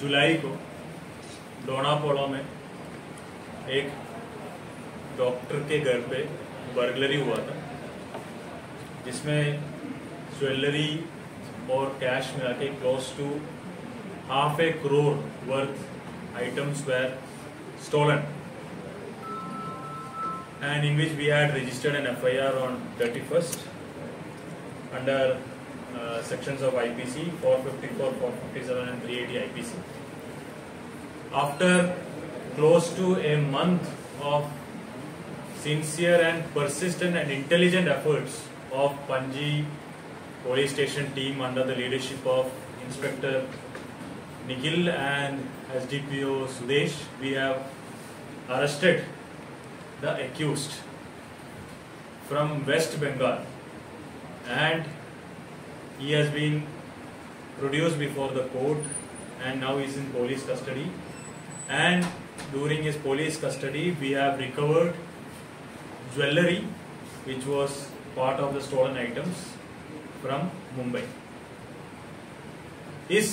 जुलाई को डोनापोलो में एक डॉक्टर के घर पे बर्गलरी हुआ था, जिसमें ज्वेलरी और कैश मिला के close to ₹500 crore worth items were stolen, and in which we had registered an FIR on 31st under sections of IPC 454, 457 and 380 IPC. After close to a month of sincere and persistent and intelligent efforts of Panji police station team under the leadership of Inspector Nikhil and SDPO Sudesh, we have arrested the accused from West Bengal, and he has been produced before the court and now is in police custody. And during his police custody we have recovered jewellery which was part of the stolen items from Mumbai. इस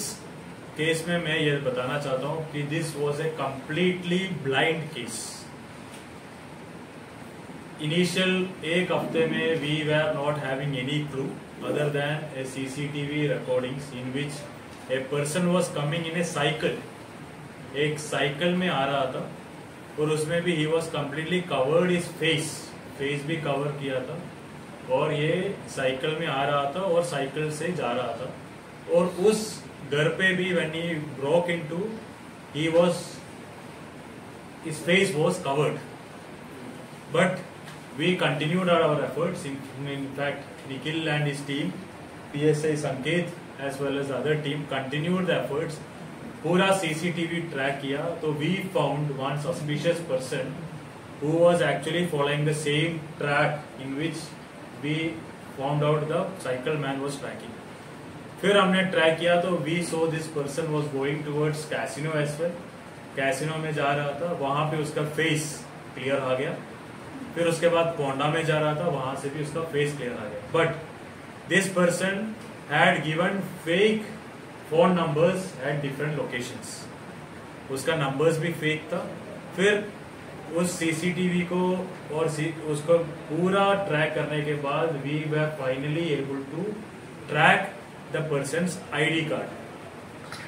case में मैं ये बताना चाहता हूँ कि this was a completely blind case. Initial एक हफ्ते में we were not having any clue other than a CCTV recordings in which a person was coming in a cycle. एक साइकिल में आ रहा था और उसमें भी he was completely covered his face भी कवर किया था, और ये साइकिल में आ रहा था और साइकिल से जा रहा था, और उस घर पे भी when he broke into, his face was covered. But we continued our efforts. In fact, Nikhil and his team, PSI Sanket as well as other team continued the efforts. पूरा CCTV track किया तो we found one suspicious person who was actually following the same track in which we found out the cycle man was tracking. फिर हमने track किया तो we saw this person was going towards casino as well. Casino में जा रहा था, वहां पे उसका फेस क्लियर आ गया. फिर उसके बाद पोंडा में जा रहा था, वहां से भी उसका फेस क्लियर आ गया. But this person had given fake phone numbers at different locations. उसका नंबर्स भी फेक था. फिर उस सीसीटीवी को और उसको पूरा ट्रैक करने के बाद we were finally able to track the person's ID card.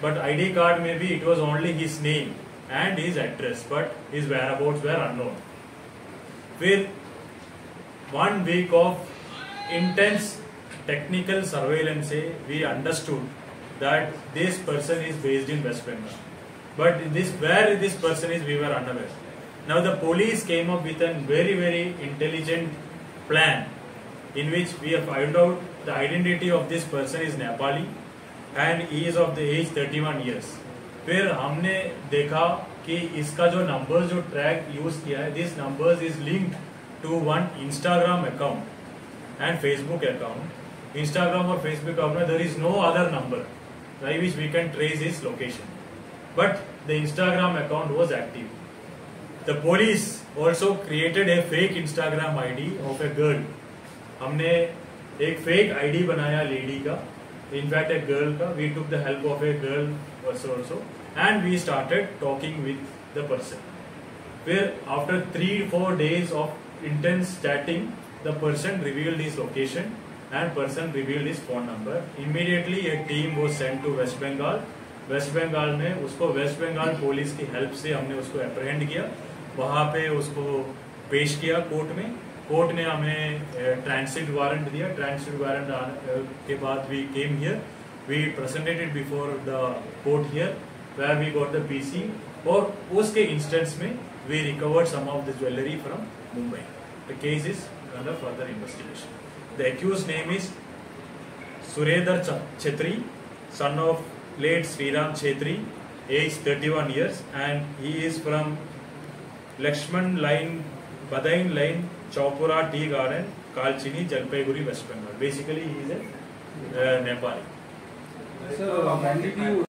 But ID card में भी it was only his name and his address, but his whereabouts were unknown. फिर 1 week of intense technical surveillance से we understood that this person is based in West Bengal, but where this person is we were unaware. Now the police came up with a very intelligent plan in which we have found out the identity of this person is Nepali and he is of the age 31 years. फिर हमने देखा कि इसका जो numbers जो track use किया है, this numbers is linked to one Instagram account and Facebook account. Instagram और फेसबुक अकाउंट में there is no other number by which we can trace his location, but the Instagram account was active. The police also created a fake Instagram ID of a girl. हमने एक fake ID बनाया lady का, in fact a girl का. We took the help of a girl also and we started talking with the person. Where after 3-4 days of intense chatting, the person revealed his location and person revealed his phone number. Immediately a team was sent to West Bengal. West Bengal में उसको West Bengal police की help से हमने उसको अप्रहेंड किया. वहाँ पे उसको पेश किया कोर्ट में. कोर्ट ने हमें ट्रांसिट वारंट दिया. ट्रांसिट वारंट के बाद we came here, we presented it before the court here where we got the PC, और उसके इंस्टेंस में we recovered some of the jewellery from Mumbai. The case is under further investigation. The accused name is Suredhar Chhetri, son of late Sriram Chhetri, age 31 years, and he is from Lakshman Line, Badain Line, Chaupura Tea Garden, Kalchini, Jalpaiguri, West Bengal. Basically, he is a Nepali. So, when did you